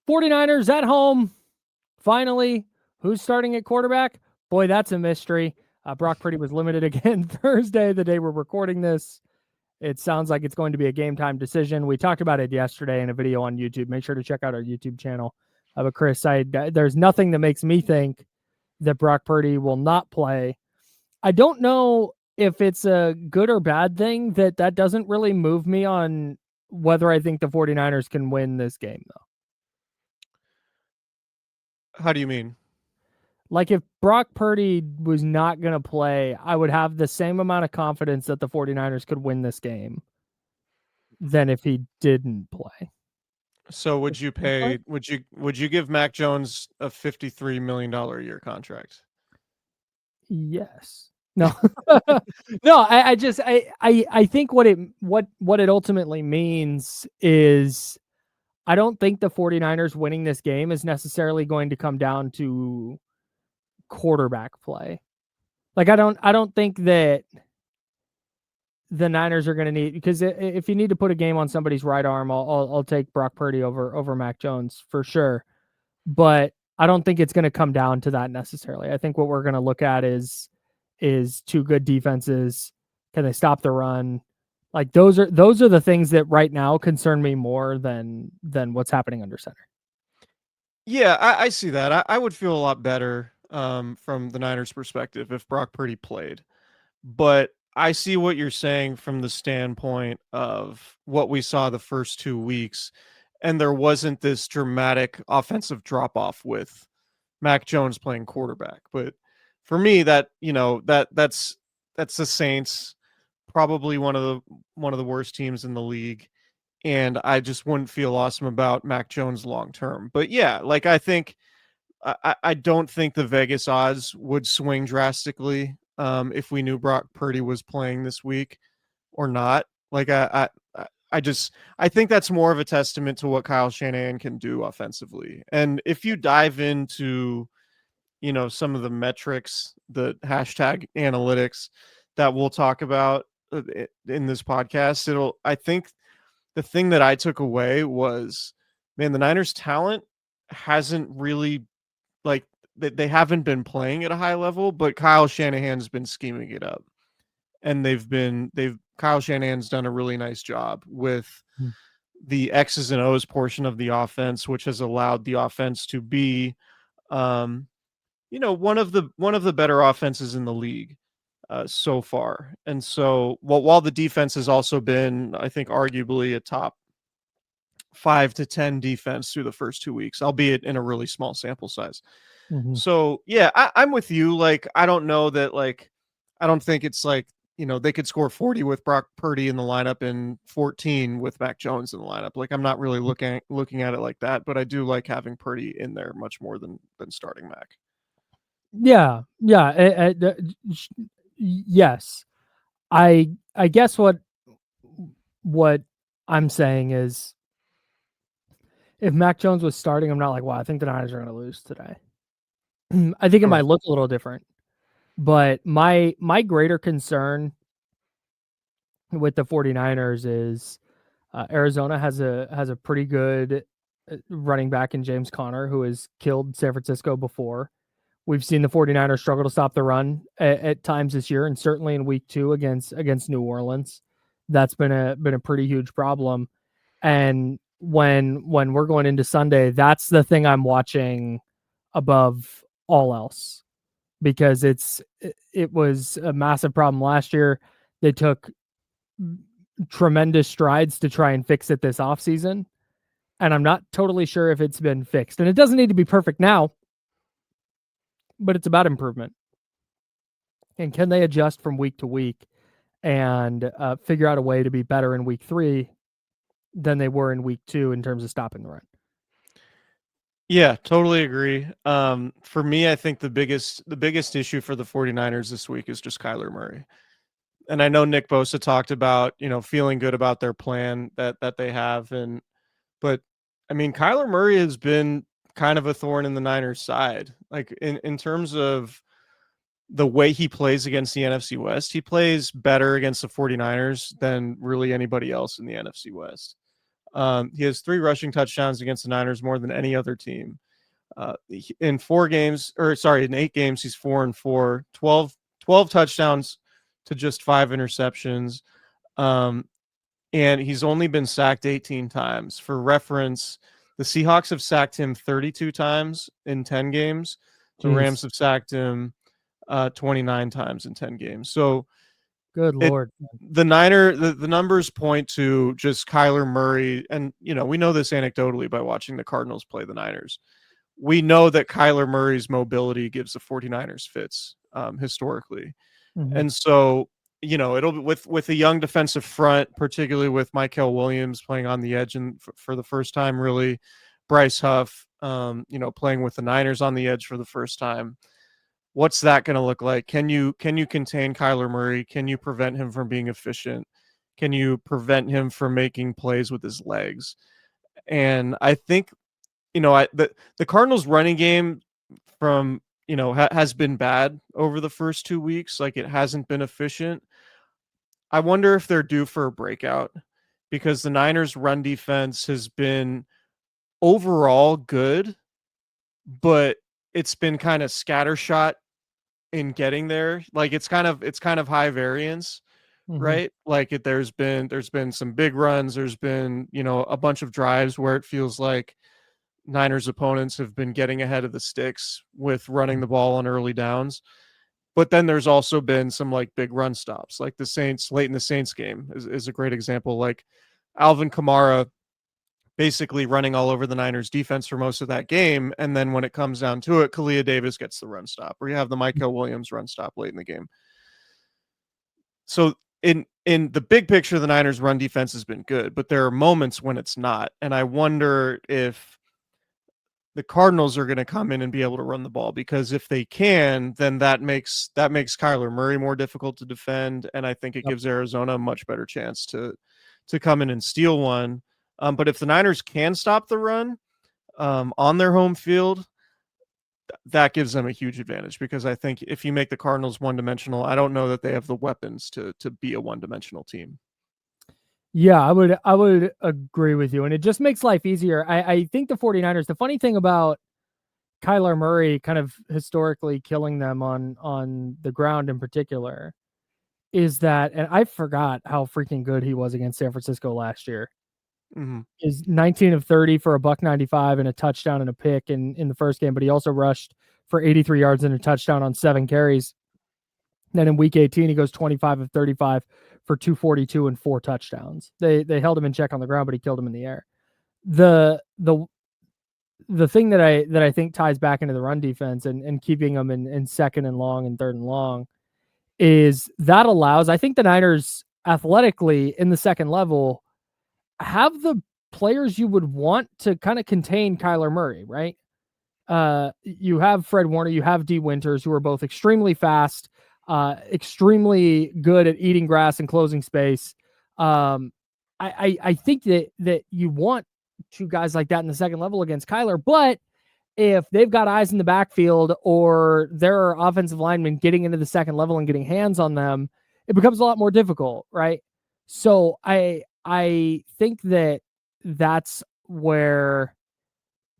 49ers at home. Finally, who's starting at quarterback? Boy, that's a mystery. Brock Purdy was limited again Thursday, the day we're recording this. It sounds like it's going to be a game time decision. We talked about it yesterday in a video on YouTube. Make sure to check out our YouTube channel. But Chris, there's nothing that makes me think that Brock Purdy will not play. I don't know if it's a good or bad thing that doesn't really move me on whether I think the 49ers can win this game, though. How do you mean? Like, if Brock Purdy was not going to play, I would have the same amount of confidence that the 49ers could win this game than if he didn't play. So would you give Mac Jones a $53 million a year contract? Yes. No. No, I think what it ultimately means is I don't think the 49ers winning this game is necessarily going to come down to quarterback play. Like, I don't think that the Niners are going to need, because if you need to put a game on somebody's right arm, I'll take Brock Purdy over Mac Jones for sure. But I don't think it's going to come down to that necessarily. I think what we're going to look at is two good defenses. Can they stop the run? Like, those are the things that right now concern me more than what's happening under center. Yeah, I see that. I would feel a lot better from the Niners' perspective if Brock Purdy played. But I see what you're saying from the standpoint of what we saw the first 2 weeks, and there wasn't this dramatic offensive drop-off with Mac Jones playing quarterback. But for me, that's the Saints, probably one of the worst teams in the league, and I just wouldn't feel awesome about Mac Jones long term. But yeah, like, I think I don't think the Vegas odds would swing drastically if we knew Brock Purdy was playing this week or not. Like, I think that's more of a testament to what Kyle Shanahan can do offensively. And if you dive into, some of the metrics, the hashtag analytics that we'll talk about in this podcast, I think the thing that I took away was, man, the Niners' talent hasn't really, like, they haven't been playing at a high level, but Kyle Shanahan's been scheming it up. And Kyle Shanahan's done a really nice job with the X's and O's portion of the offense, which has allowed the offense to be, one of the better offenses in the league so far. And so, while the defense has also been, I think, arguably a top 5 to 10 defense through the first 2 weeks, albeit in a really small sample size. Mm-hmm. So yeah, I'm with you. Like, I don't know that, like, I don't think it's like, they could score 40 with Brock Purdy in the lineup and 14 with Mac Jones in the lineup. Like, I'm not really looking at it like that, but I do like having Purdy in there much more than starting Mac. Yeah. Yes. I guess what I'm saying is, if Mac Jones was starting, I'm not like, wow, I think the Niners are going to lose today. I think it might look a little different. But my greater concern with the 49ers is Arizona has a pretty good running back in James Conner, who has killed San Francisco before. We've seen the 49ers struggle to stop the run at times this year, and certainly in week 2 against New Orleans. That's been a pretty huge problem. And when we're going into Sunday, that's the thing I'm watching above all else, because it was a massive problem last year. They took tremendous strides to try and fix it this offseason, and I'm not totally sure if it's been fixed. And it doesn't need to be perfect now, but it's about improvement. And can they adjust from week to week and figure out a way to be better in week 3 than they were in week 2 in terms of stopping the run? Yeah, totally agree. For me, I think the biggest issue for the 49ers this week is just Kyler Murray. And I know Nick Bosa talked about, feeling good about their plan that they have. But I mean, Kyler Murray has been kind of a thorn in the Niners' side. Like, in terms of the way he plays against the NFC West, he plays better against the 49ers than really anybody else in the NFC West. He has 3 rushing touchdowns against the Niners, more than any other team. In 8 games, he's 4-4, 12 touchdowns to just 5 interceptions. And he's only been sacked 18 times. For reference, the Seahawks have sacked him 32 times in 10 games. The Rams have sacked him 29 times in 10 games. So good Lord. The numbers point to just Kyler Murray. And, we know this anecdotally by watching the Cardinals play the Niners. We know that Kyler Murray's mobility gives the 49ers fits historically. Mm-hmm. And so, it'll be with a young defensive front, particularly with Mykel Williams playing on the edge and for the first time, really, Bryce Huff, playing with the Niners on the edge for the first time. What's that going to look like? Can you contain Kyler Murray? Can you prevent him from being efficient? Can you prevent him from making plays with his legs? And I think, the Cardinals running game from, has been bad over the first 2 weeks. Like, it hasn't been efficient. I wonder if they're due for a breakout, because the Niners run defense has been overall good, but it's been kind of scattershot in getting there. Like, it's kind of high variance, right? Like, there's been some big runs. There's been, a bunch of drives where it feels like Niners opponents have been getting ahead of the sticks with running the ball on early downs. But then there's also been some like big run stops, like the Saints late in the Saints game is a great example. Like Alvin Kamara basically running all over the Niners defense for most of that game. And then when it comes down to it, Kalia Davis gets the run stop, or you have the Mykel Williams run stop late in the game. So in the big picture, the Niners run defense has been good, but there are moments when it's not. And I wonder if the Cardinals are going to come in and be able to run the ball, because if they can, then that makes Kyler Murray more difficult to defend. And I think it gives Arizona a much better chance to come in and steal one. But if the Niners can stop the run on their home field, that gives them a huge advantage, because I think if you make the Cardinals one-dimensional, I don't know that they have the weapons to be a one-dimensional team. Yeah, I would agree with you. And it just makes life easier. I think the 49ers, the funny thing about Kyler Murray kind of historically killing them on the ground in particular is that, and I forgot how freaking good he was against San Francisco last year. Mm-hmm. Is 19 of 30 for $195 and a touchdown and a pick in the first game, but he also rushed for 83 yards and a touchdown on 7 carries. Then in week 18, he goes 25 of 35 for 242 and 4 touchdowns. They held him in check on the ground, but he killed him in the air. The thing that I think ties back into the run defense and keeping them in second and long and third and long is that allows, I think the Niners athletically in the second level have the players you would want to kind of contain Kyler Murray, right? You have Fred Warner, you have D Winters, who are both extremely fast, extremely good at eating grass and closing space. I think that you want 2 guys like that in the second level against Kyler, but if they've got eyes in the backfield or there are offensive linemen getting into the second level and getting hands on them, it becomes a lot more difficult, right? So I think that's where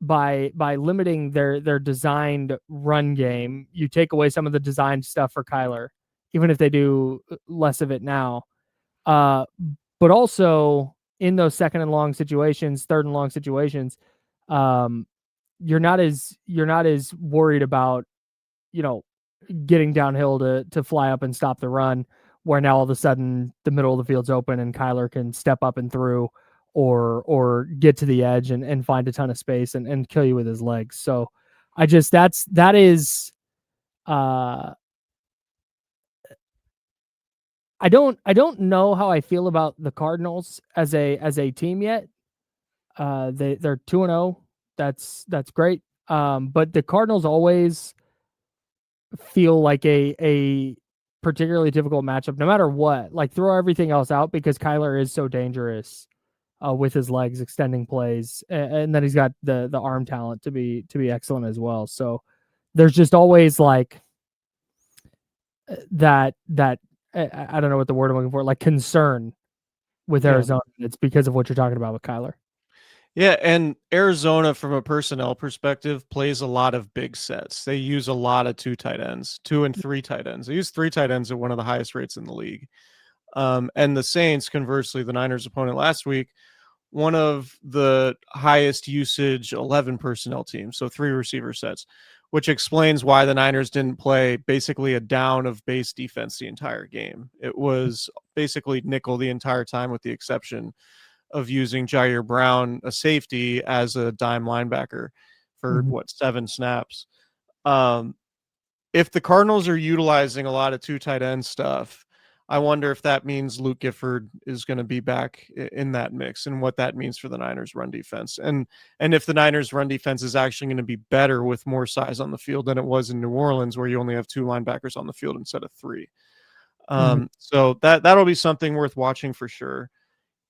by limiting their designed run game, you take away some of the designed stuff for Kyler, even if they do less of it now. But also in those second and long situations, third and long situations, you're not as worried about, getting downhill to fly up and stop the run, where now all of a sudden the middle of the field's open and Kyler can step up and through or get to the edge and find a ton of space and kill you with his legs. So I just, that is, I don't know how I feel about the Cardinals as a team yet. They're 2-0. That's great. But the Cardinals always feel like a particularly difficult matchup, no matter what. Like, throw everything else out, because Kyler is so dangerous with his legs, extending plays, and then he's got the arm talent to be excellent as well. So there's just always like that I don't know what the word I'm looking for, like concern with Arizona. It's because of what you're talking about with Kyler. Yeah, and Arizona, from a personnel perspective, plays a lot of big sets. They use a lot of 2 and 3 tight ends. They use 3 tight ends at one of the highest rates in the league. And the Saints, conversely, the Niners' opponent last week, one of the highest usage 11 personnel teams, so 3 receiver sets, which explains why the Niners didn't play basically a down of base defense the entire game. It was basically nickel the entire time, with the exception of using Jair Brown, a safety, as a dime linebacker for 7 snaps. Um, if the Cardinals are utilizing a lot of 2 tight end stuff, I wonder if that means Luke Gifford is going to be back in that mix, and what that means for the Niners run defense. And if the Niners run defense is actually going to be better with more size on the field than it was in New Orleans, where you only have 2 linebackers on the field instead of 3. So that'll be something worth watching for sure.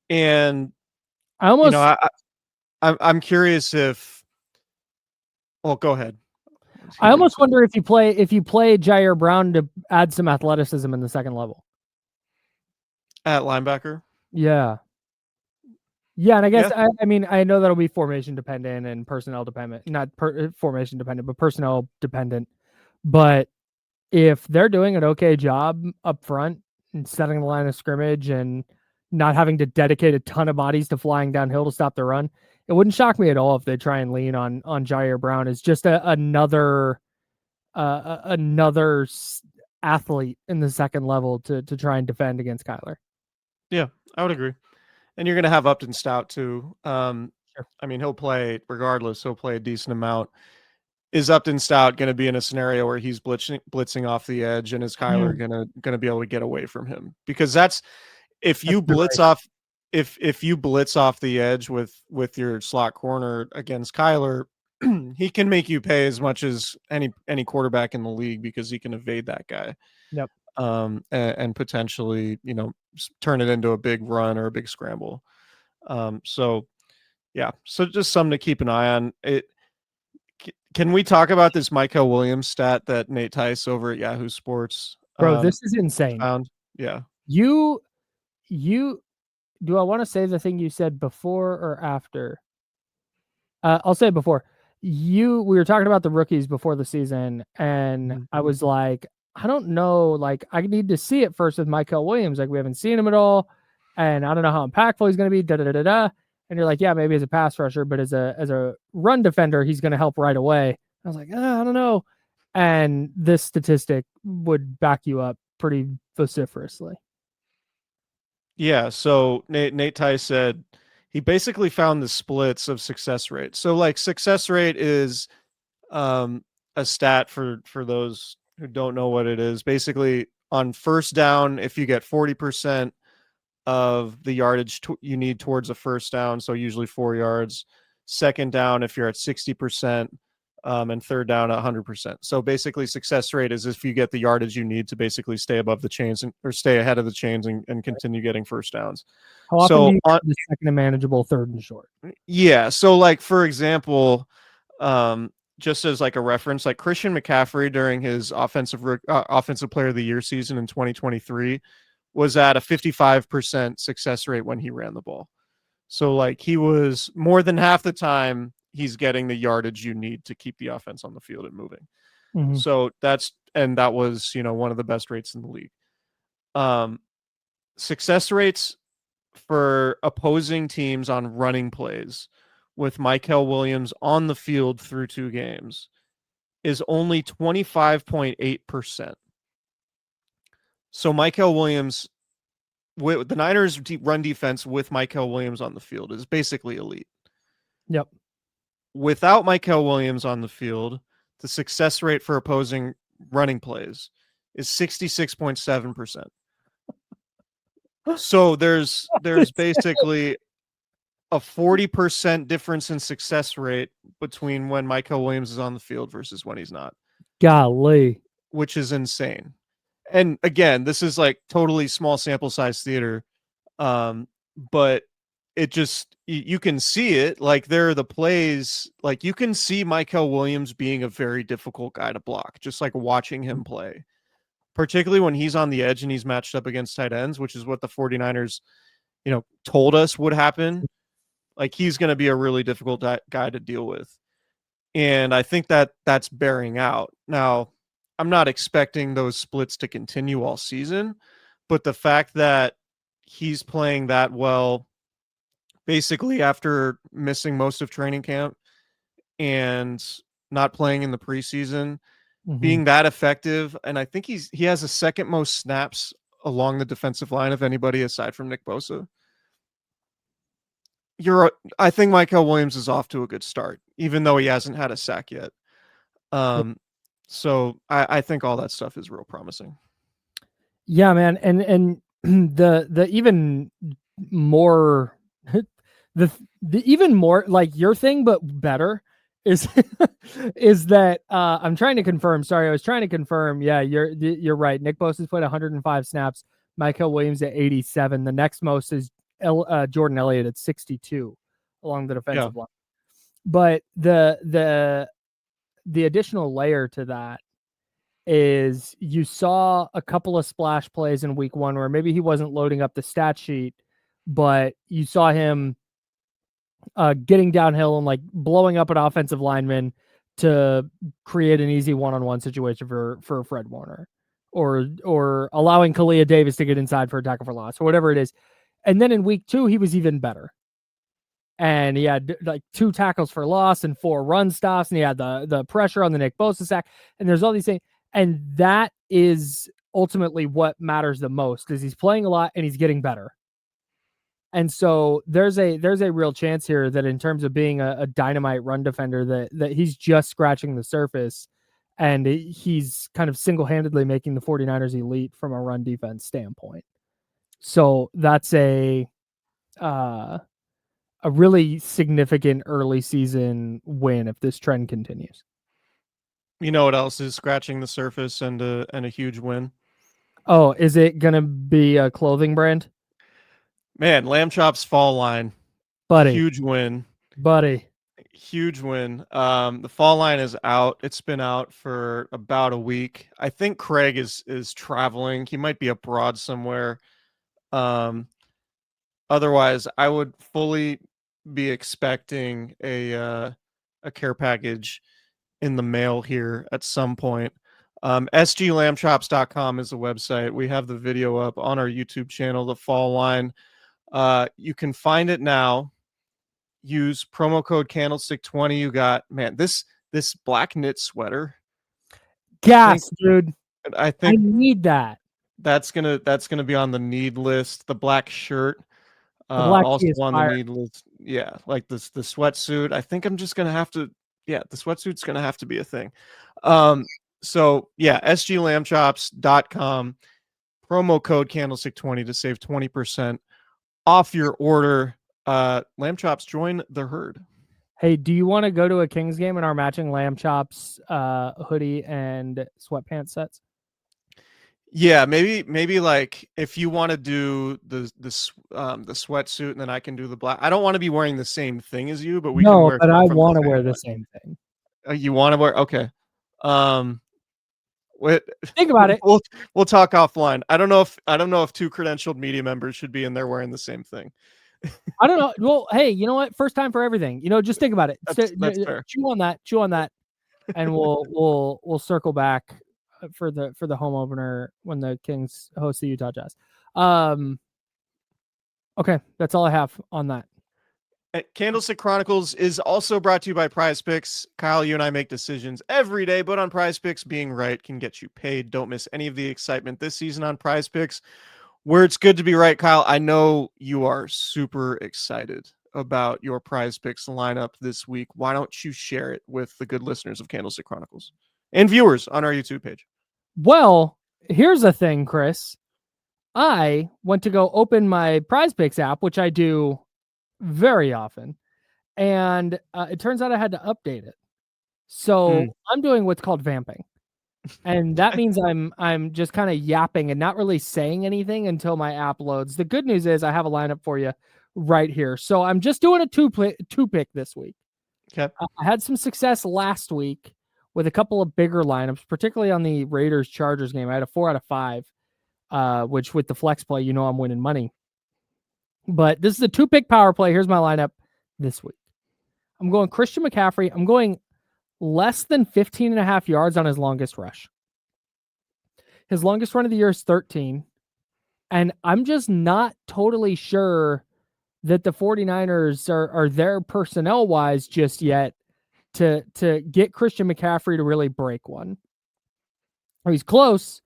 And I almost I'm curious if. Well, go ahead. I almost wonder if you play Jair Brown to add some athleticism in the second level at linebacker. Yeah, and I guess I mean, I know that'll be formation dependent and personnel dependent, not formation dependent, but personnel dependent. But if they're doing an okay job up front and setting the line of scrimmage and not having to dedicate a ton of bodies to flying downhill to stop the run, it wouldn't shock me at all if they try and lean on Jair Brown as just another athlete in the second level to try and defend against Kyler. Yeah, I would agree. And you're going to have Upton Stout too. Sure. I mean, he'll play regardless. He'll play a decent amount. Is Upton Stout going to be in a scenario where he's blitzing off the edge, and is Kyler going to be able to get away from him? Because if you blitz off the edge with your slot corner against Kyler, he can make you pay as much as any quarterback in the league, because he can evade that guy. Yep. And potentially, turn it into a big run or a big scramble. So just something to keep an eye on. Can we talk about this Mykel Williams stat that Nate Tice over at Yahoo Sports? Bro, this is insane. Found? Yeah. You do I want to say the thing you said before or after? I'll say before. We were talking about the rookies before the season, and I was like, I don't know, like, I need to see it first with Mykel Williams. Like, we haven't seen him at all, and I don't know how impactful he's going to be, And you're like, yeah, maybe as a pass rusher, but as a run defender, he's going to help right away. I was like, I don't know. And this statistic would back you up pretty vociferously. Yeah, so Nate Tice said he basically found the splits of success rate. So, like, success rate is a stat for those who don't know what it is. Basically, on first down, if you get 40% of the yardage you need towards a first down, so usually 4 yards. Second down, if you're at 60%, and third down at 100%. So basically, success rate is if you get the yardage you need to basically stay above the chains or stay ahead of the chains and continue getting first downs. How often do you get the second and manageable, third and short? Yeah. So, like, for example, just as like a reference, like Christian McCaffrey during his offensive player of the year season in 2023 was at a 55% success rate when he ran the ball. So, like, he was more than half the time he's getting the yardage you need to keep the offense on the field and moving. So that was, one of the best rates in the league. Success rates for opposing teams on running plays with Mykel Williams on the field through 2 games is only 25.8%. So Mykel Williams, with the Niners run defense with Mykel Williams on the field, is basically elite. Yep. Without Mykel Williams on the field, the success rate for opposing running plays is 66.7%. So there's basically a 40% difference in success rate between when Mykel Williams is on the field versus when he's not. Golly. Which is insane. And again, this is like totally small sample size theater. But it just, you can see it. Like, there are the plays, like, you can see Mykel Williams being a very difficult guy to block, just like watching him play, particularly when he's on the edge and he's matched up against tight ends, which is what the 49ers, told us would happen. Like, he's going to be a really difficult guy to deal with. And I think that that's bearing out. Now, I'm not expecting those splits to continue all season, but the fact that he's playing that well, basically after missing most of training camp and not playing in the preseason, being that effective, and I think he has the second most snaps along the defensive line of anybody aside from Nick Bosa. I think Mykel Williams is off to a good start, even though he hasn't had a sack yet. So I think all that stuff is real promising. Yeah, man, and the even more the even more like your thing, but better is is that I'm trying to confirm. Sorry, I was trying to confirm. Yeah, you're right. Nick Bosa's played 105 snaps. Mykel Williams at 87. The next most is Jordan Elliott at 62 along the defensive line. But the additional layer to that is you saw a couple of splash plays in week 1 where maybe he wasn't loading up the stat sheet, but you saw him getting downhill and like blowing up an offensive lineman to create an easy one-on-one situation for Fred Warner, or allowing Kalia Davis to get inside for a tackle for loss or whatever it is. And then in week 2, he was even better. And he had like 2 tackles for loss and 4 run stops. And he had the pressure on the Nick Bosa sack. And there's all these things. And that is ultimately what matters the most, is he's playing a lot and he's getting better. And so there's a real chance here that in terms of being a dynamite run defender, that he's just scratching the surface, and he's kind of single-handedly making the 49ers elite from a run defense standpoint. So that's a really significant early season win if this trend continues. You know what else is scratching the surface and a huge win? Oh, is it going to be a clothing brand? Man, Lamb Chop's fall line. Buddy. Huge win. Buddy. Huge win. The fall line is out. It's been out for about a week. I think Craig is traveling. He might be abroad somewhere. Otherwise, I would fully be expecting a care package in the mail here at some point. sglambchops.com is the website. We have the video up on our YouTube channel, the fall line. You can find it now. Use promo code Candlestick20. You got, man, this black knit sweater. Gas, dude. I think I need that. That's gonna be on the need list. The black shirt, also on the need list. Yeah, like the sweatsuit. I think I'm just gonna have to. Yeah, the sweatsuit's gonna have to be a thing. So yeah, sglambchops.com. Promo code Candlestick20 to save 20% off your order. Lamb Chops, join the herd. Hey, do you want to go to a Kings game in our matching Lamb Chops hoodie and sweatpants sets? Yeah, maybe like if you want to do the sweatsuit and then I can do the black. I don't want to be wearing the same thing as you, but we can wear. No, but I want to wear the same thing. You want to wear? Okay. Think about it. We'll talk offline. I don't know if 2 credentialed media members should be in there wearing the same thing. I don't know. Well, hey, you know what? First time for everything. Just think about it. That's fair. Chew on that, and we'll circle back for the home opener when the Kings host the Utah Jazz. Okay, that's all I have on that. Candlestick Chronicles is also brought to you by Prize Picks. Kyle, you and I make decisions every day, but on Prize Picks, being right can get you paid. Don't miss any of the excitement this season on Prize Picks, where it's good to be right. Kyle, I know you are super excited about your Prize Picks lineup this week. Why don't you share it with the good listeners of Candlestick Chronicles and viewers on our YouTube page? Well, here's the thing, Chris. I went to go open my Prize Picks app, which I do very often, and it turns out I had to update it. So I'm doing what's called vamping, and that means I'm just kind of yapping and not really saying anything until my app loads. The good news is I have a lineup for you right here. So I'm just doing a two pick this week. Okay. I had some success last week with a couple of bigger lineups, particularly on the Raiders Chargers game. I had a 4 out of 5, which with the flex play, I'm winning money. But this is a 2-pick power play. Here's my lineup. this week. I'm going Christian McCaffrey. I'm going less than 15.5 yards on his longest rush. His longest run of the year is 13. And I'm just not totally sure that the 49ers are there personnel-wise just yet to get Christian McCaffrey to really break one. He's close,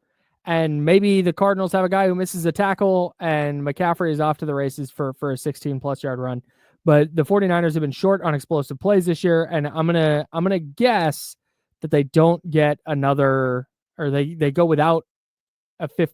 and maybe the Cardinals have a guy who misses a tackle, and McCaffrey is off to the races for a 16-plus yard run. But the 49ers have been short on explosive plays this year, and I'm gonna guess that they don't get another, or they go without a fifth.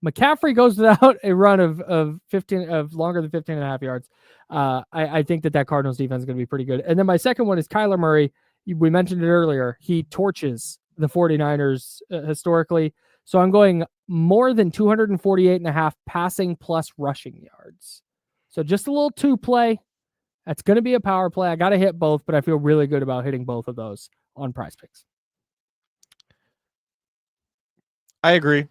McCaffrey goes without a run of 15 of longer than 15.5 yards. I think that Cardinals defense is going to be pretty good. And then my second one is Kyler Murray. We mentioned it earlier. He torches the 49ers historically. So I'm going more than 248.5 passing plus rushing yards. So just a little 2 play. That's going to be a power play. I got to hit both, but I feel really good about hitting both of those on Prize Picks. I agree.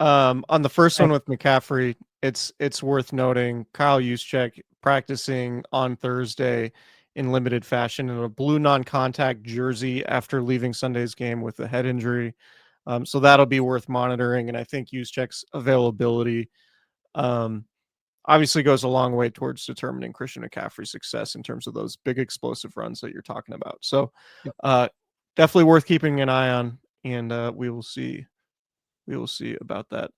On the first one with McCaffrey, it's worth noting Kyle Juszczyk practicing on Thursday in limited fashion in a blue non-contact jersey after leaving Sunday's game with a head injury. So that'll be worth monitoring. And I think Juszczyk's availability obviously goes a long way towards determining Christian McCaffrey's success in terms of those big explosive runs that you're talking about. So definitely worth keeping an eye on, and we will see. We will see about that.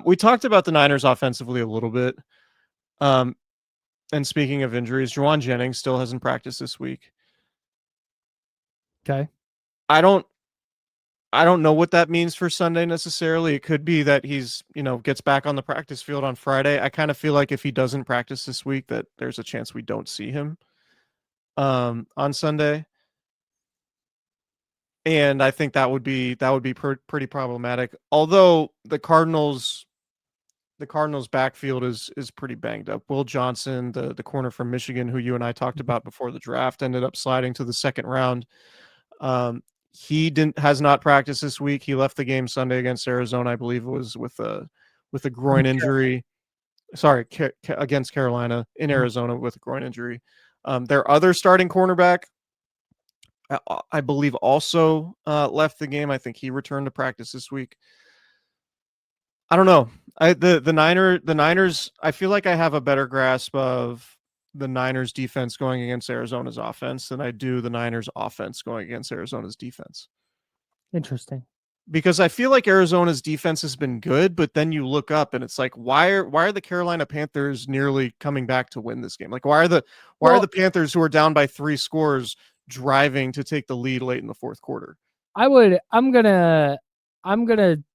We talked about the Niners offensively a little bit. And speaking of injuries, Juwan Jennings still hasn't practiced this week. Okay. I don't know what that means for Sunday necessarily. It could be that he's, gets back on the practice field on Friday. I kind of feel like if he doesn't practice this week, that there's a chance we don't see him on Sunday. And I think that would be pretty problematic. Although the Cardinals backfield is pretty banged up. Will Johnson, the corner from Michigan, who you and I talked about before the draft, ended up sliding to the second round. He has not practiced this week. He left the game Sunday against Arizona, I believe it was with a groin injury. Sorry, against Carolina in Arizona with a groin injury. Their other starting cornerback, I believe, also left the game. I think he returned to practice this week. I don't know. The Niners. I feel like I have a better grasp of the Niners defense going against Arizona's offense than I do the Niners offense going against Arizona's defense. Interesting. Because I feel like Arizona's defense has been good, but then you look up and it's like, why are the Carolina Panthers nearly coming back to win this game? Like, why are the Panthers, who are down by 3 scores, driving to take the lead late in the fourth quarter? I'm gonna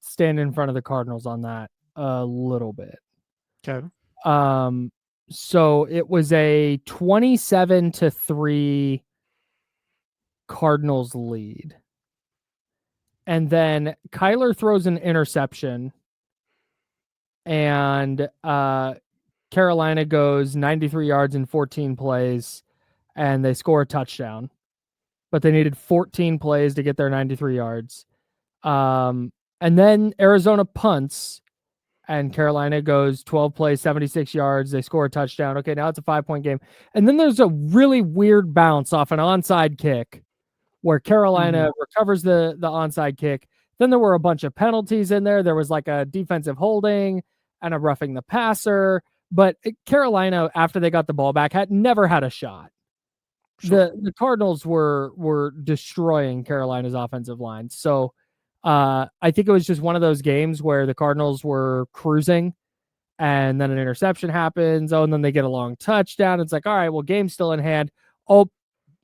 stand in front of the Cardinals on that a little bit. Okay. So it was a 27-3 Cardinals lead. And then Kyler throws an interception, and Carolina goes 93 yards in 14 plays, and they score a touchdown. But they needed 14 plays to get their 93 yards. And then Arizona punts, and Carolina goes 12 plays, 76 yards. They score a touchdown. Okay, now it's a 5-point game. And then there's a really weird bounce off an onside kick where Carolina recovers the onside kick. Then there were a bunch of penalties in there. There was like a defensive holding and a roughing the passer. But Carolina, after they got the ball back, had never had a shot. Sure. The Cardinals were destroying Carolina's offensive line. So I think it was just one of those games where the Cardinals were cruising, and then an interception happens. Oh, and then they get a long touchdown. It's like, all right, well, game's still in hand. Oh,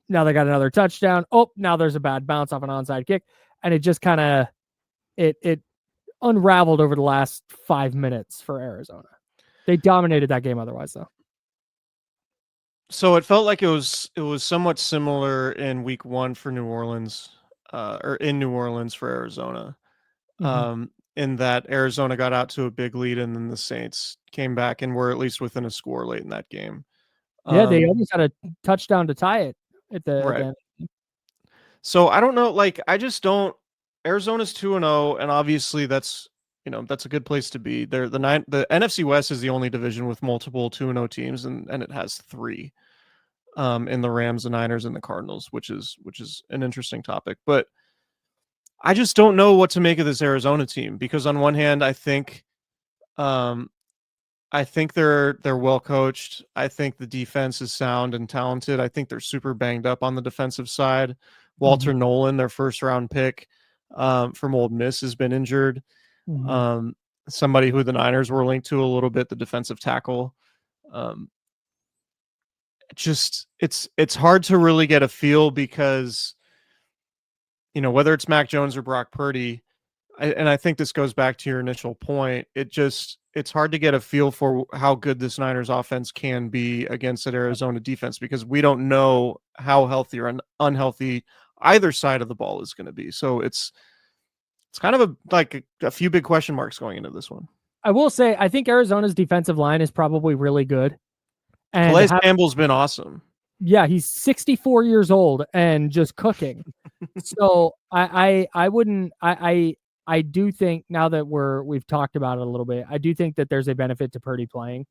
now they got another touchdown. Oh, now there's a bad bounce off an onside kick. And it just kind of, it unraveled over the last 5 minutes for Arizona. They dominated that game otherwise, though. So it felt like it was somewhat similar in week 1 for New Orleans, or in New Orleans for Arizona. In that Arizona got out to a big lead, and then the Saints came back and were at least within a score late in that game. Yeah, they almost had a touchdown to tie it at the end. So I don't know. Like, I just don't. Arizona's 2-0, and obviously that's a good place to be. The NFC West is the only division with multiple 2-0 teams, and it has 3. in the Rams, the Niners, and the Cardinals, which is an interesting topic. But I just don't know what to make of this Arizona team, because on one hand, I think they're well coached. I think the defense is sound and talented. I think they're super banged up on the defensive side. Walter Nolan, their first round pick from Ole Miss, has been injured. Somebody who the Niners were linked to a little bit, the defensive tackle. It's hard to really get a feel, because, whether it's Mac Jones or Brock Purdy, and I think this goes back to your initial point, it's hard to get a feel for how good this Niners offense can be against that Arizona defense, because we don't know how healthy or unhealthy either side of the ball is going to be. So it's kind of a few big question marks going into this one. I will say, I think Arizona's defensive line is probably really good. And Calais Campbell's been awesome. Yeah, he's 64 years old and just cooking. So I do think, now that we've talked about it a little bit, I do think that there's a benefit to Purdy playing,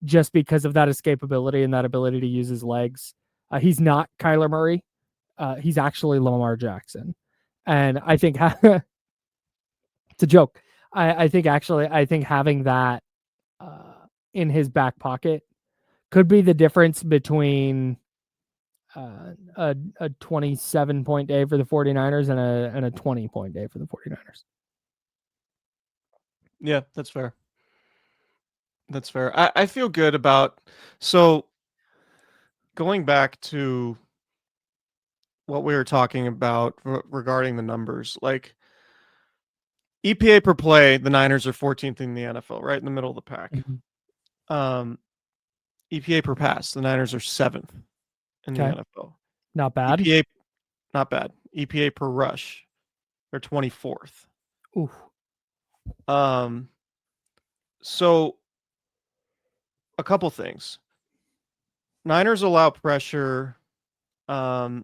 just because of that escapability and that ability to use his legs. He's not Kyler Murray. He's actually Lamar Jackson. And I think it's a joke. I think having that in his back pocket could be the difference between a 27-point day for the 49ers and a 20-point day for the 49ers. Yeah, that's fair. That's fair. I feel good about, so going back to what we were talking about regarding the numbers, like EPA per play, the Niners are 14th in the NFL, right in the middle of the pack. EPA per pass, the Niners are 7th in the NFL. Not bad. Not bad. EPA per rush, they're 24th. Ooh. So a couple things. Niners allow pressure. I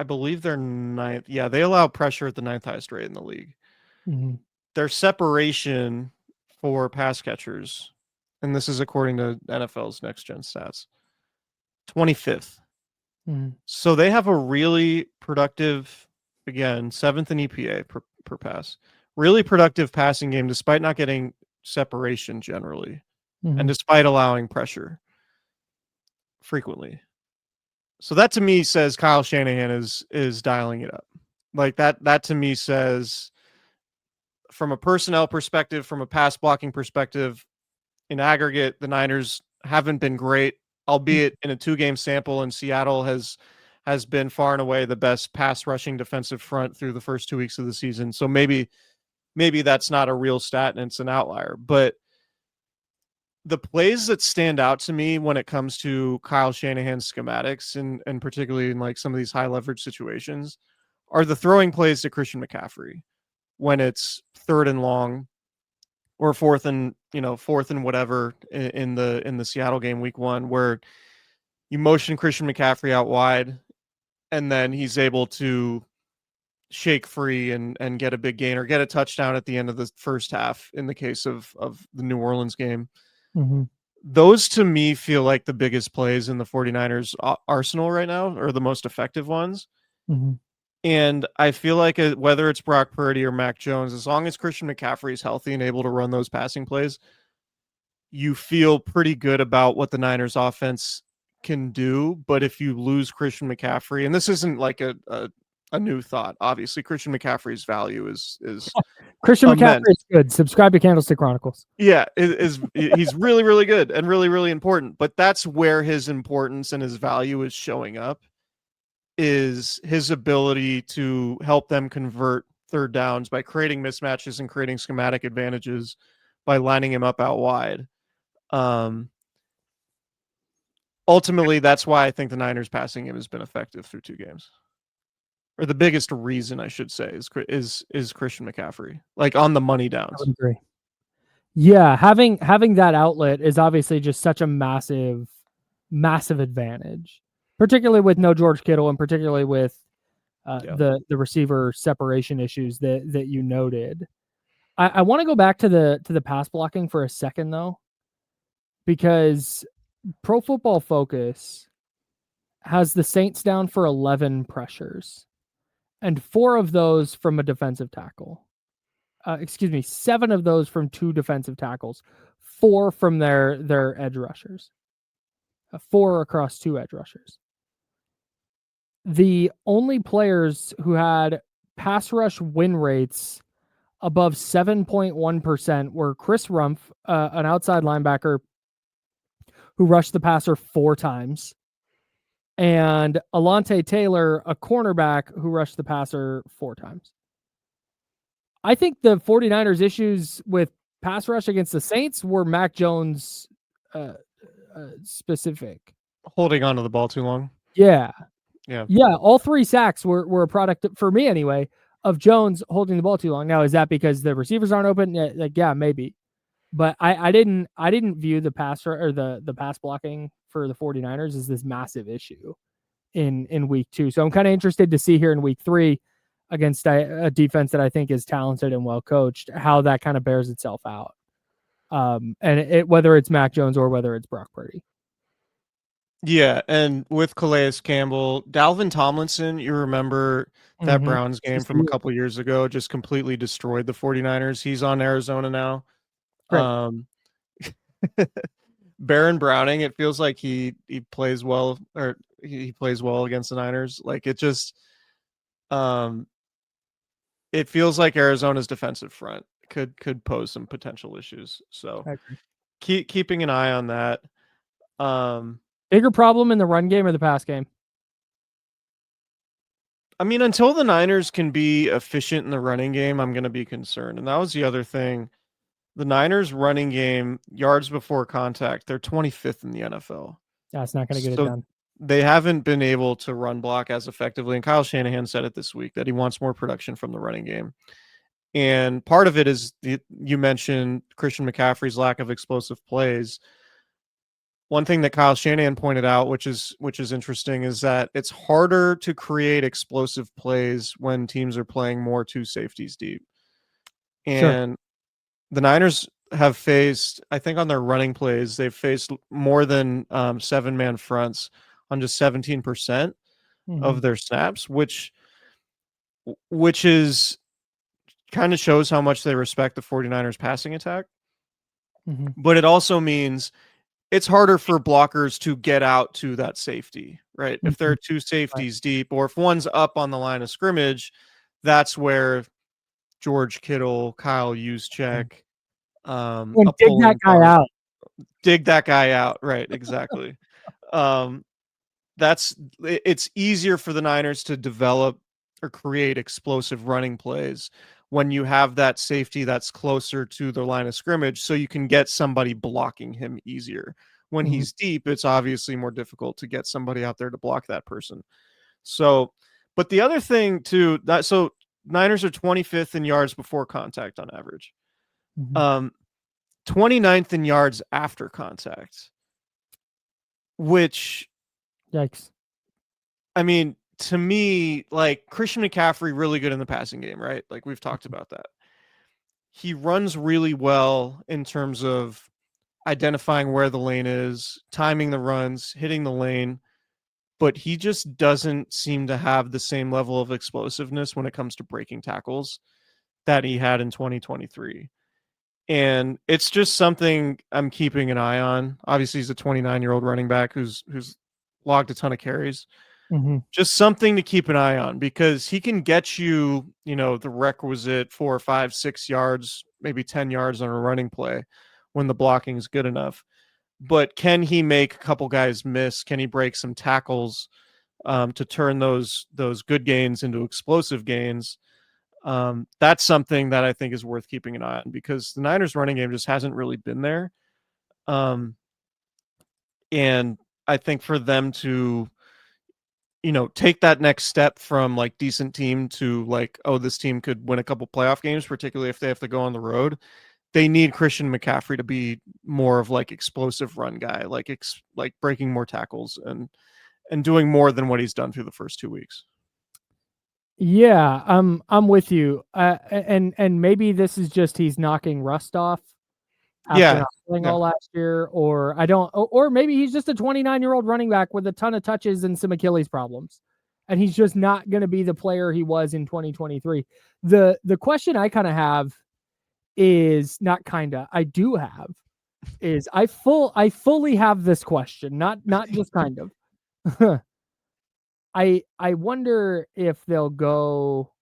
believe they're 9th. Yeah, they allow pressure at the 9th highest rate in the league. Their separation for pass catchers, and this is according to NFL's Next Gen Stats, 25th. So they have a really productive, again, 7th in EPA per pass, really productive passing game, despite not getting separation generally, and despite allowing pressure frequently. So that to me says Kyle Shanahan is dialing it up. Like that to me says, from a personnel perspective, from a pass blocking perspective, in aggregate, the Niners haven't been great, albeit in a 2-game sample, and Seattle has been far and away the best pass rushing defensive front through the first 2 weeks of the season. So maybe that's not a real stat and it's an outlier. But the plays that stand out to me when it comes to Kyle Shanahan's schematics, and particularly in like some of these high leverage situations, are the throwing plays to Christian McCaffrey when it's 3rd and long, or 4th and whatever in the Seattle game week 1, where you motion Christian McCaffrey out wide, and then he's able to shake free and get a big gain or get a touchdown at the end of the first half in the case of the New Orleans game. Those to me feel like the biggest plays in the 49ers arsenal right now, or the most effective ones. And I feel like whether it's Brock Purdy or Mac Jones, as long as Christian McCaffrey is healthy and able to run those passing plays, you feel pretty good about what the Niners offense can do. But if you lose Christian McCaffrey, and this isn't like a new thought, obviously Christian McCaffrey's value is Christian immense. McCaffrey is good. Subscribe to Candlestick Chronicles. Yeah, he's really, really good and really, really important. But that's where his importance and his value is showing up, is his ability to help them convert 3rd downs by creating mismatches and creating schematic advantages by lining him up out wide. Ultimately, that's why I think the Niners passing game has been effective through 2 games. Or the biggest reason, I should say, is Christian McCaffrey, like on the money downs. I would agree. Yeah, having that outlet is obviously just such a massive advantage, particularly with no George Kittle, and particularly with the receiver separation issues that you noted. I want to go back to the pass blocking for a second, though, because Pro Football Focus has the Saints down for 11 pressures, and 4 of those from a defensive tackle. 7 of those from 2 defensive tackles, 4 from their edge rushers. 4 across 2 edge rushers. The only players who had pass rush win rates above 7.1% were Chris Rumpf, an outside linebacker who rushed the passer 4 times, and Alontae Taylor, a cornerback who rushed the passer 4 times. I think the 49ers' issues with pass rush against the Saints were Mac Jones specific. Holding on to the ball too long. Yeah. Yeah. All 3 sacks were a product, for me anyway, of Jones holding the ball too long. Now, is that because the receivers aren't open? Yeah, maybe. But I didn't view the pass or the pass blocking for the 49ers as this massive issue in week 2. So I'm kind of interested to see here in week 3 against a defense that I think is talented and well coached, how that kind of bears itself out. And whether it's Mac Jones or whether it's Brock Purdy. Yeah, and with Calais Campbell, Dalvin Tomlinson, you remember that Browns game from a couple years ago, just completely destroyed the 49ers. He's on Arizona now. Baron Browning, it feels like he plays well, or he plays well against the Niners. Like it just it feels like Arizona's defensive front could pose some potential issues. So keeping an eye on that. Bigger problem in the run game or the pass game? I mean, until the Niners can be efficient in the running game, I'm going to be concerned. And that was the other thing. The Niners running game, yards before contact, they're 25th in the NFL. That's not going to get it done. They haven't been able to run block as effectively. And Kyle Shanahan said it this week that he wants more production from the running game. And part of it is you mentioned Christian McCaffrey's lack of explosive plays. One thing that Kyle Shanahan pointed out, which is interesting, is that it's harder to create explosive plays when teams are playing more 2 safeties deep. And the Niners have faced, I think on their running plays, they've faced more than 7-man fronts on just 17% of their snaps, which is kind of shows how much they respect the 49ers passing attack. But it also means it's harder for blockers to get out to that safety, right? If there are 2 safeties deep, or if one's up on the line of scrimmage, that's where George Kittle, Kyle Juszczyk, dig that guy out. Right. Exactly. It's easier for the Niners to develop or create explosive running plays when you have that safety that's closer to the line of scrimmage, so you can get somebody blocking him easier. When he's deep, it's obviously more difficult to get somebody out there to block that person. So, but the other thing too, so Niners are 25th in yards before contact on average. 29th in yards after contact, which, yikes. I mean, to me, like Christian McCaffrey, really good in the passing game, right? Like we've talked about that. He runs really well in terms of identifying where the lane is, timing the runs, hitting the lane, but he just doesn't seem to have the same level of explosiveness when it comes to breaking tackles that he had in 2023. And it's just something I'm keeping an eye on. Obviously, he's a 29-year-old running back who's logged a ton of carries. Just something to keep an eye on, because he can get you, the requisite 4, 5, 6 yards, maybe 10 yards on a running play when the blocking is good enough. But can he make a couple guys miss? Can he break some tackles to turn those good gains into explosive gains? That's something that I think is worth keeping an eye on, because the Niners running game just hasn't really been there. And I think for them to, take that next step from like decent team to like, oh, this team could win a couple playoff games, particularly if they have to go on the road, they need Christian McCaffrey to be more of like explosive run guy, like breaking more tackles and doing more than what he's done through the first 2 weeks. Yeah, I'm with you. And maybe this is just he's knocking rust off after not playing all last year, or maybe he's just a 29-year-old running back with a ton of touches and some Achilles problems, and he's just not going to be the player he was in 2023. The question I kind of have is I do have is I fully have this question, not just kind of. I wonder if they'll go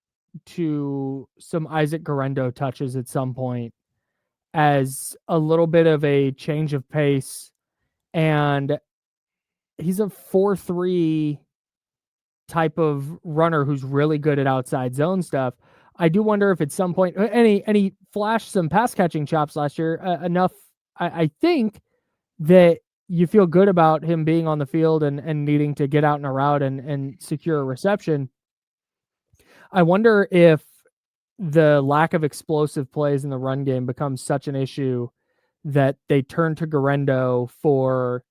to some Isaac Guerrero touches at some point as a little bit of a change of pace, and he's a 4-3 type of runner who's really good at outside zone stuff. I do wonder if at some point, and he flashed some pass catching chops last year enough. I think that you feel good about him being on the field and needing to get out in a route and secure a reception. I wonder if the lack of explosive plays in the run game becomes such an issue that they turn to Guerrero for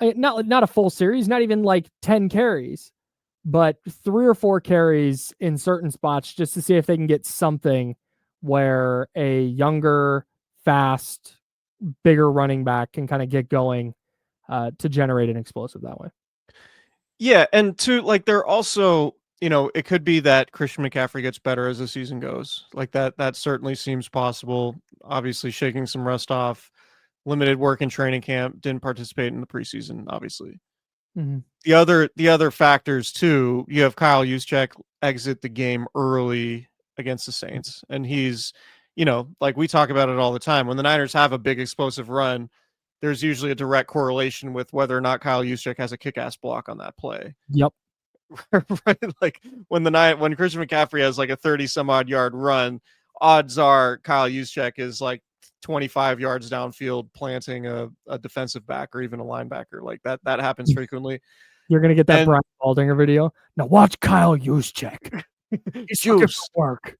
not a full series, not even like 10 carries, but 3 or 4 carries in certain spots just to see if they can get something where a younger, fast, bigger running back can kind of get going to generate an explosive that way. Yeah, and they're also, it could be that Christian McCaffrey gets better as the season goes. Like that certainly seems possible. Obviously shaking some rust off, limited work in training camp, didn't participate in the preseason, obviously. Mm-hmm. The other factors too, you have Kyle Juszczyk exit the game early against the Saints, and he's, like we talk about it all the time. When the Niners have a big explosive run, there's usually a direct correlation with whether or not Kyle Juszczyk has a kick-ass block on that play. Yep. Right? Like when Christian McCaffrey has like a 30 some odd yard run, odds are Kyle Juszczyk is like 25 yards downfield planting a defensive back or even a linebacker. Like that happens frequently. You're going to get that Brian Baldinger video. Now watch Kyle Juszczyk. He's looking for work.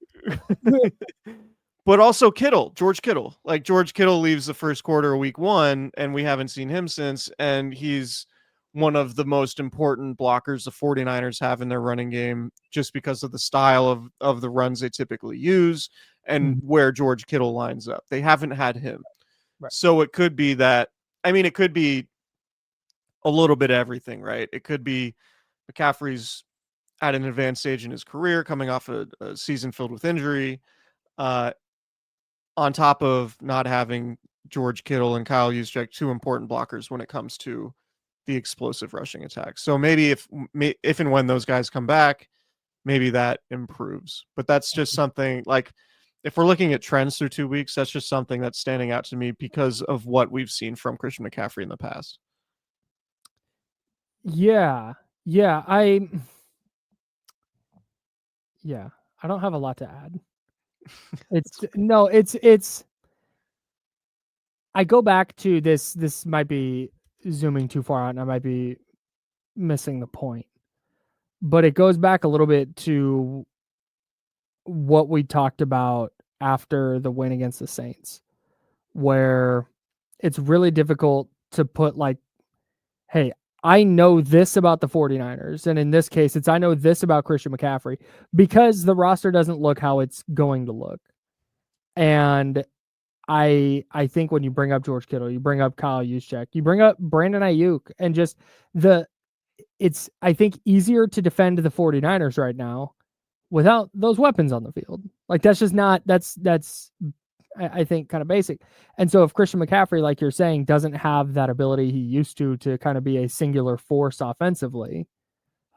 But also George Kittle. Like George Kittle leaves the first quarter of week 1 and we haven't seen him since, and he's one of the most important blockers the 49ers have in their running game just because of the style of the runs they typically use and where George Kittle lines up. They haven't had him. Right. So it could be that, it could be a little bit of everything, right? It could be McCaffrey's at an advanced stage in his career, coming off a season filled with injury, on top of not having George Kittle and Kyle Juszczyk, 2 important blockers when it comes to the explosive rushing attack. So maybe if and when those guys come back, maybe that improves. But that's just something, like, if we're looking at trends through 2 weeks, that's just something that's standing out to me because of what we've seen from Christian McCaffrey in the past. Yeah. I don't have a lot to add. I go back to this might be zooming too far out and I might be missing the point, but it goes back a little bit to what we talked about after the win against the Saints, where it's really difficult to put like, hey, I know this about the 49ers. And in this case, I know this about Christian McCaffrey because the roster doesn't look how it's going to look. And I think when you bring up George Kittle, you bring up Kyle Juszczyk, you bring up Brandon Ayuk, and just it's, I think, easier to defend the 49ers right now without those weapons on the field. Like that's just not, that's I think kind of basic. And so if Christian McCaffrey, like you're saying, doesn't have that ability he used to kind of be a singular force offensively,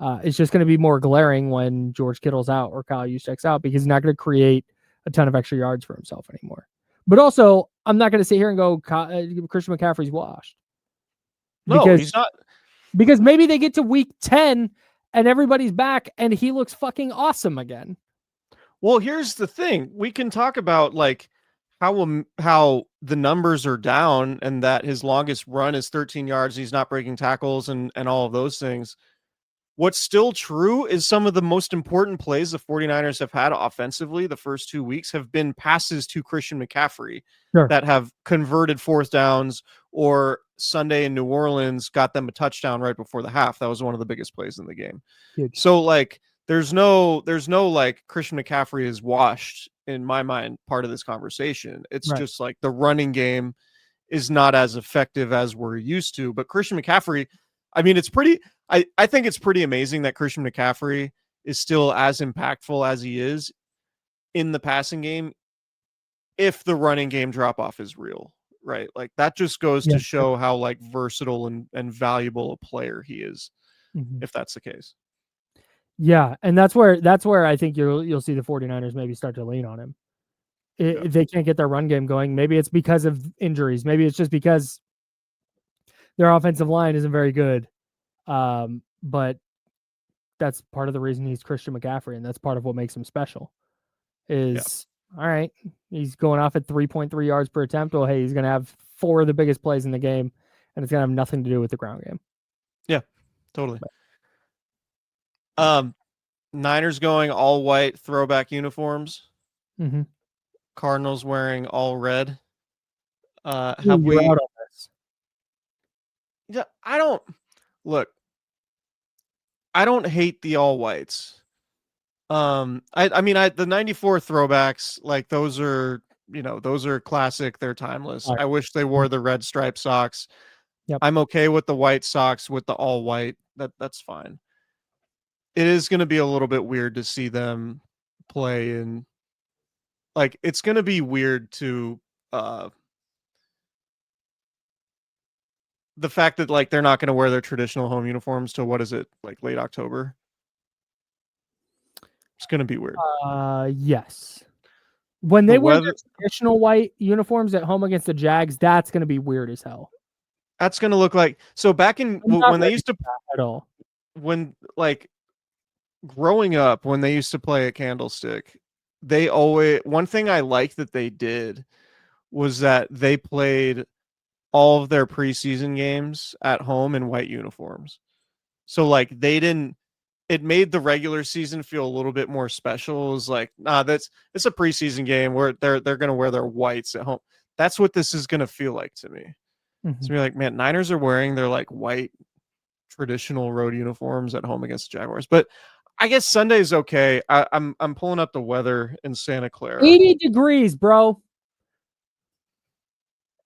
it's just going to be more glaring when George Kittle's out or Kyle Juszczyk's out because he's not going to create a ton of extra yards for himself anymore. But also, I'm not going to sit here and go, Christian McCaffrey's washed. No, he's not. Because maybe they get to week 10 and everybody's back and he looks fucking awesome again. Well, here's the thing. We can talk about like how the numbers are down and that his longest run is 13 yards. He's not breaking tackles and all of those things. What's still true is some of the most important plays the 49ers have had offensively the first 2 weeks have been passes to Christian McCaffrey that have converted 4th downs, or Sunday in New Orleans got them a touchdown right before the half. That was one of the biggest plays in the game. Huge. So like there's no like Christian McCaffrey is washed in my mind, part of this conversation. It's Right. just like the running game is not as effective as we're used to. But Christian McCaffrey, I mean, I think it's pretty amazing that Christian McCaffrey is still as impactful as he is in the passing game if the running game drop off is real, right? Like that just goes to show how like versatile and valuable a player he is, if that's the case. Yeah, and that's where I think you'll see the 49ers maybe start to lean on him. If they can't get their run game going, maybe it's because of injuries. Maybe it's just because their offensive line isn't very good. But that's part of the reason he's Christian McCaffrey, and that's part of what makes him special. All right, he's going off at 3.3 yards per attempt. Well, hey, he's going to have 4 of the biggest plays in the game, and it's going to have nothing to do with the ground game. Yeah, totally. Niners going all white throwback uniforms. Cardinals wearing all red. Have we? Out on this? Yeah, I don't hate the all whites. I mean, the 94 throwbacks, like those are classic. They're timeless. I wish they wore the red striped socks. Yep. I'm okay with the white socks with the all white. That's fine. It is going to be a little bit weird to see them play in, like, it's going to be weird to, the fact that like they're not going to wear their traditional home uniforms till what is it, like late October? It's going to be weird. Yes. When they wear their traditional white uniforms at home against the Jags, that's going to be weird as hell. That's going to look like, so back in when they used to at all, when like growing up, when they used to play at Candlestick, they always, one thing I liked that they did was that they played all of their preseason games at home in white uniforms. So like it made the regular season feel a little bit more special. It was like, it's a preseason game where they're going to wear their whites at home. That's what this is going to feel like to me. It's gonna be like, man, Niners are wearing their like white traditional road uniforms at home against the Jaguars. But I guess Sunday is okay. I'm pulling up the weather in Santa Clara. 80 degrees, bro.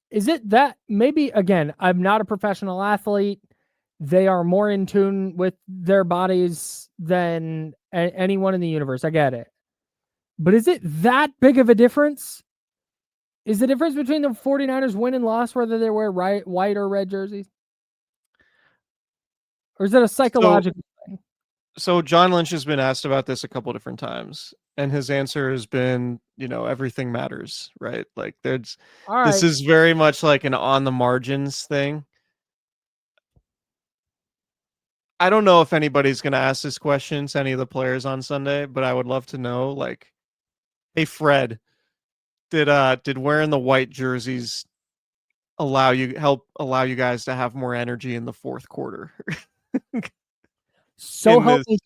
Is it that? Maybe, again, I'm not a professional athlete. They are more in tune with their bodies than anyone in the universe. I get it. But is it that big of a difference? Is the difference between the 49ers win and loss whether they wear white or red jerseys? Or is it a psychological thing? So John Lynch has been asked about this a couple different times, and his answer has been, everything matters, right? Like this is very much like an on the margins thing. I don't know if anybody's going to ask this question to any of the players on Sunday, but I would love to know, like, hey, Fred, did wearing the white jerseys help allow you guys to have more energy in the fourth quarter? So help me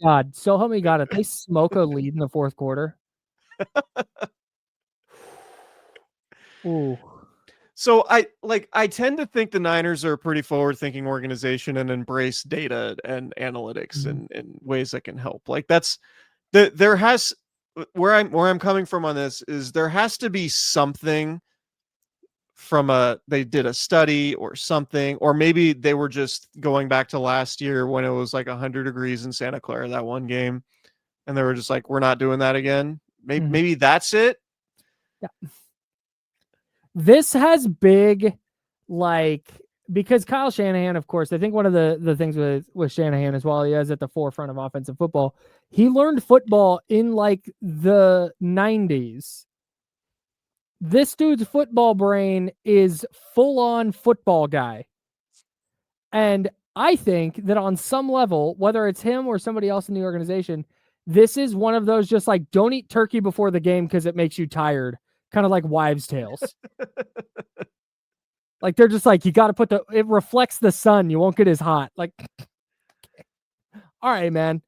God, if they smoke a lead in the fourth quarter. Ooh. So I tend to think the Niners are a pretty forward-thinking organization and embrace data and analytics in ways that can help. Like where I'm coming from on this is there has to be something from they did a study or something, or maybe they were just going back to last year when it was like 100 degrees in Santa Clara, that one game, and they were just like, we're not doing that again. Maybe that's it. Yeah. This has big, like, because Kyle Shanahan, of course, I think one of the things with Shanahan as well, he is at the forefront of offensive football. He learned football in like the 90s. This dude's football brain is full-on football guy. And I think that on some level, whether it's him or somebody else in the organization, this is one of those just like, don't eat turkey before the game because it makes you tired. Kind of like wives' tales. Like they're just like, you got to it reflects the sun. You won't get as hot. Like, all right, man.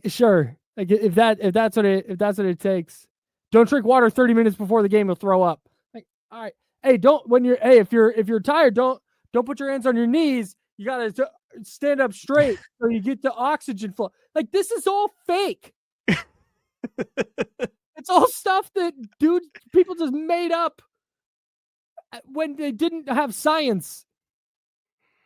Sure. Like if that's what it takes. Don't drink water 30 minutes before the game. You'll throw up. Like, all right. Hey, if you're tired, don't put your hands on your knees. You got to stand up straight so you get the oxygen flow. Like, this is all fake. It's all stuff that people just made up when they didn't have science.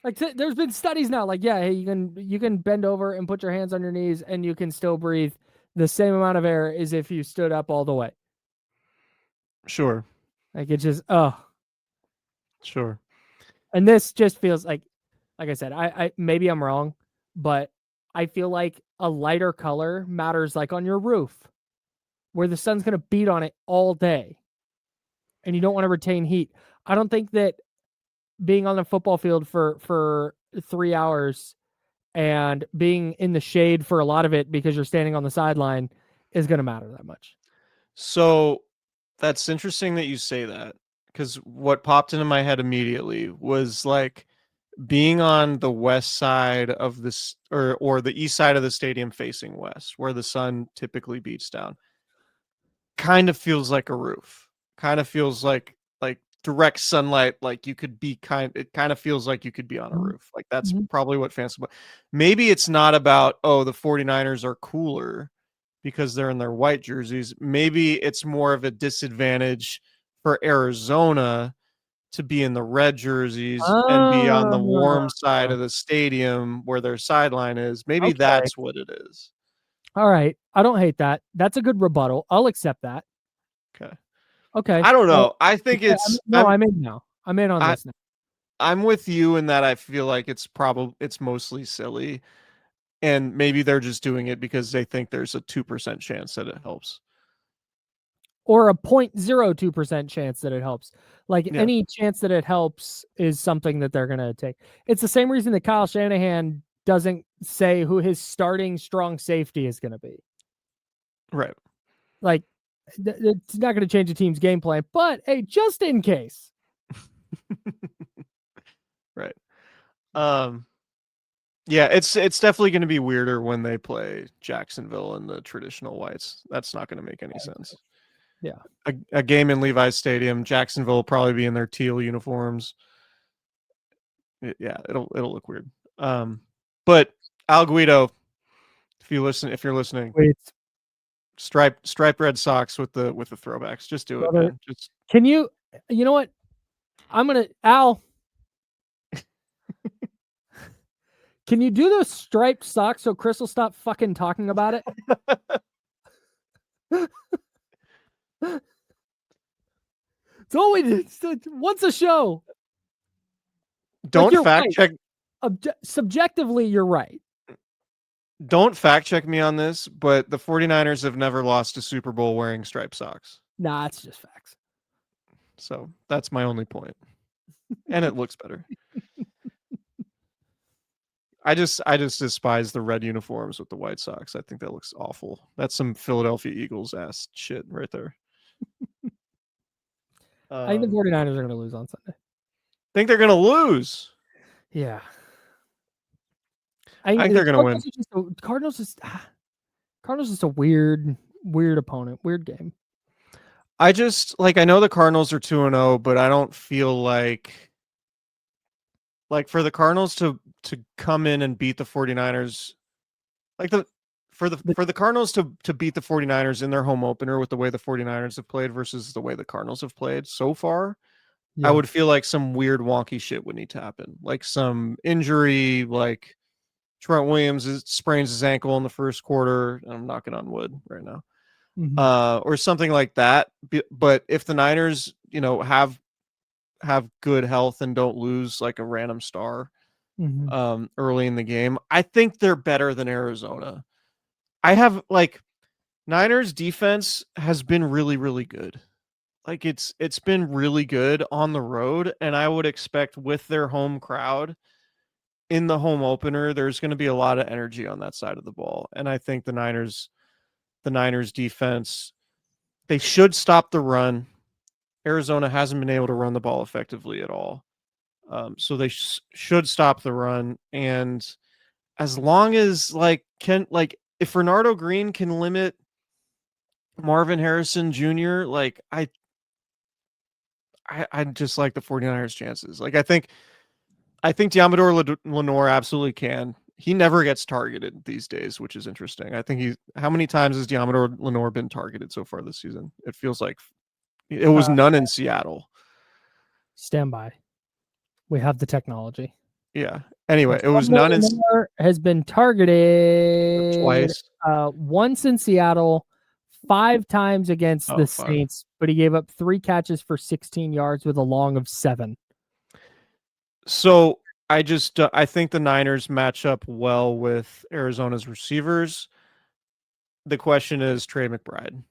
Like there's been studies now, like, yeah, hey, you can bend over and put your hands on your knees and you can still breathe the same amount of air as if you stood up all the way. Sure. Like it just Sure. And this just feels like I said, I maybe I'm wrong, but I feel like a lighter color matters, like on your roof, where the sun's gonna beat on it all day, and you don't want to retain heat. I don't think that being on the football field for 3 hours and being in the shade for a lot of it because you're standing on the sideline is going to matter that much. So that's interesting that you say that, because what popped into my head immediately was like being on the west side of this or the east side of the stadium facing west, where the sun typically beats down. Kind of feels like a roof. Kind of feels like direct sunlight, like you could be it kind of feels like you could be on a roof. Like that's probably what fans, maybe it's not about, oh, the 49ers are cooler because they're in their white jerseys. Maybe it's more of a disadvantage for Arizona to be in the red jerseys and be on the warm side of the stadium where their sideline is. Maybe that's what it is. All right. I don't hate that. That's a good rebuttal. I'll accept that. Okay. I don't know. Well, I think it's I'm in now. I'm in on this now. I'm with you in that I feel like it's mostly silly, and maybe they're just doing it because they think there's a 2% chance that it helps. Or a 0.02% chance that it helps. Like any chance that it helps is something that they're going to take. It's the same reason that Kyle Shanahan doesn't say who his starting strong safety is going to be. Right. Like, it's not going to change the team's game plan, but hey, just in case. Right. Yeah, it's definitely going to be weirder when they play Jacksonville in the traditional whites. That's not going to make any sense. Yeah. A game in Levi's Stadium, Jacksonville will probably be in their teal uniforms. It'll look weird. But Al Guido, if you're listening, striped red socks with the throwbacks. Just do it, man. Can you know what? Al, can you do those striped socks so Chris will stop fucking talking about it? It's always once a show. Don't fact check. Subjectively, you're right. Don't fact check me on this, but the 49ers have never lost a Super Bowl wearing striped socks. Nah, it's just facts. So that's my only point. And it looks better. I just despise the red uniforms with the white socks. I think that looks awful. That's some Philadelphia Eagles ass shit right there. I think the 49ers are going to lose on Sunday. Think they're going to lose? Yeah. I think they're going to win. Cardinals is a weird opponent, weird game. I know the Cardinals are 2-0, but I don't feel like for the Cardinals to come in and beat the 49ers, for the Cardinals to beat the 49ers in their home opener with the way the 49ers have played versus the way the Cardinals have played so far, I would feel like some weird wonky shit would need to happen. Like some injury, like Trent Williams sprains his ankle in the first quarter. I'm knocking on wood right now. Or something like that. But if the Niners, have good health and don't lose like a random star early in the game, I think they're better than Arizona. Niners defense has been really, really good. Like it's been really good on the road, and I would expect with their home crowd in the home opener, there's going to be a lot of energy on that side of the ball. And I think the Niners defense, they should stop the run. Arizona hasn't been able to run the ball effectively at all. So they should stop the run. And as long as if Renardo Green can limit Marvin Harrison Jr., I just like the 49ers chances. I think Diamador Lenore absolutely can. he never gets targeted these days, which is interesting. I think how many times has Diamador Lenore been targeted so far this season? It feels like it was none in Seattle. Stand by. We have the technology. Yeah. Anyway, it was none in has been targeted twice. Once in Seattle, 5 times against the Saints, but he gave up 3 catches for 16 yards with a long of 7. So I think the Niners match up well with Arizona's receivers. The question is Trey McBride.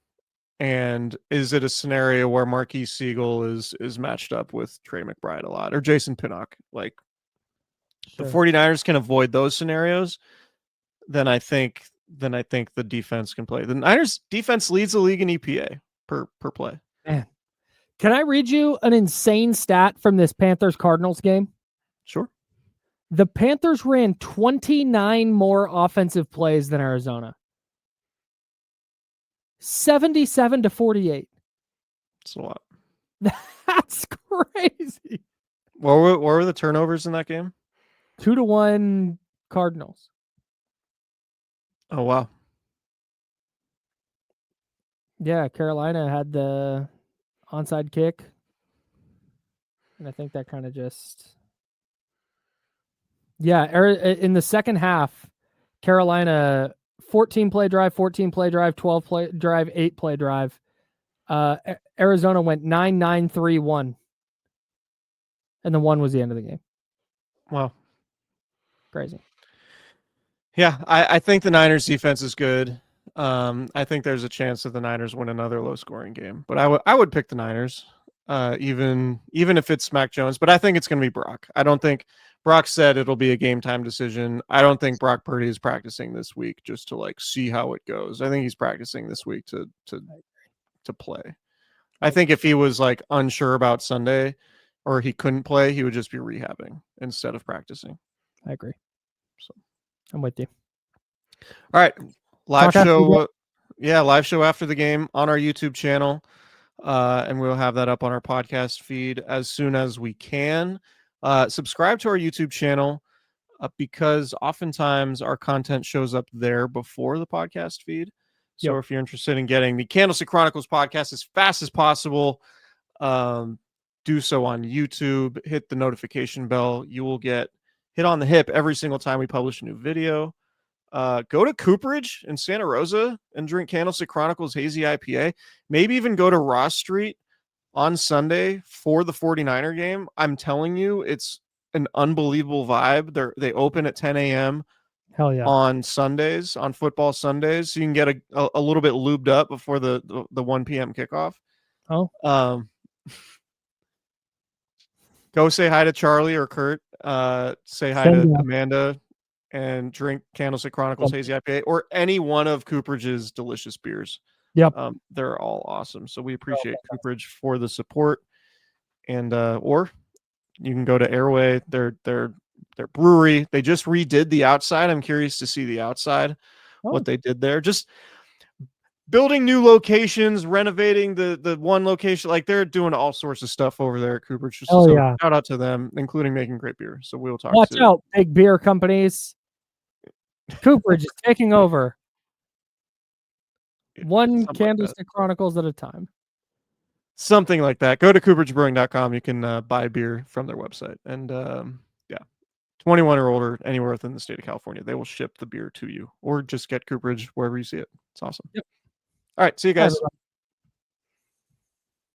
And is it a scenario where Marquise Siegel is matched up with Trey McBride a lot, or Jason Pinnock? Like, the 49ers can avoid those scenarios, then I think the defense can play. The Niners defense leads the league in EPA per play. Man. Can I read you an insane stat from this Panthers-Cardinals game? Sure. The Panthers ran 29 more offensive plays than Arizona. 77-48. That's a lot. That's crazy. What were the turnovers in that game? 2-1 Cardinals. Oh, wow. Yeah, Carolina had the onside kick. And I think that kind of just... Yeah, in the second half, Carolina 14-play drive, 12-play drive, 8-play drive. Arizona went 9-9-3-1. And then 1 was the end of the game. Wow. Crazy. Yeah, I think the Niners defense is good. I think there's a chance that the Niners win another low-scoring game. But I would pick the Niners, even if it's Mac Jones. But I think it's going to be Brock. I don't think... Brock said it'll be a game-time decision. I don't think Brock Purdy is practicing this week just to see how it goes. I think he's practicing this week to play. I think if he was unsure about Sunday or he couldn't play, he would just be rehabbing instead of practicing. I agree. So I'm with you. All right. Live show. Live show after the game on our YouTube channel. And we'll have that up on our podcast feed as soon as we can. Subscribe to our YouTube channel because oftentimes our content shows up there before the podcast feed. So if you're interested in getting the Candlestick Chronicles podcast as fast as possible, do so on YouTube. Hit the notification bell. You will get hit on the hip every single time we publish a new video. Go to Cooperage in Santa Rosa and drink Candlestick Chronicles Hazy IPA. Maybe even go to Ross Street on Sunday for the 49er game. I'm telling you, it's an unbelievable vibe. They open at 10 a.m. Hell yeah. On Sundays, on football Sundays, so you can get a little bit lubed up before the 1 p.m. kickoff. Oh. Go say hi to Charlie or Kurt. Say hi to Amanda and drink Candlestick Chronicles Hazy IPA or any one of Cooperage's delicious beers. Yep. They're all awesome. So we appreciate Cooperage for the support. And or you can go to Airway, their brewery. They just redid the outside. I'm curious to see the outside, what they did there. Just building new locations, renovating the one location. They're doing all sorts of stuff over there at Cooperage. Shout out to them, including making great beer. So we'll talk. Watch out, big beer companies. Cooperage is taking over. One Candlestick Chronicles at a time. Something like that. Go to cooperagebrewing.com. You can buy beer from their website. And 21 or older, anywhere within the state of California, they will ship the beer to you or just get Cooperage wherever you see it. It's awesome. Yep. All right. See you guys.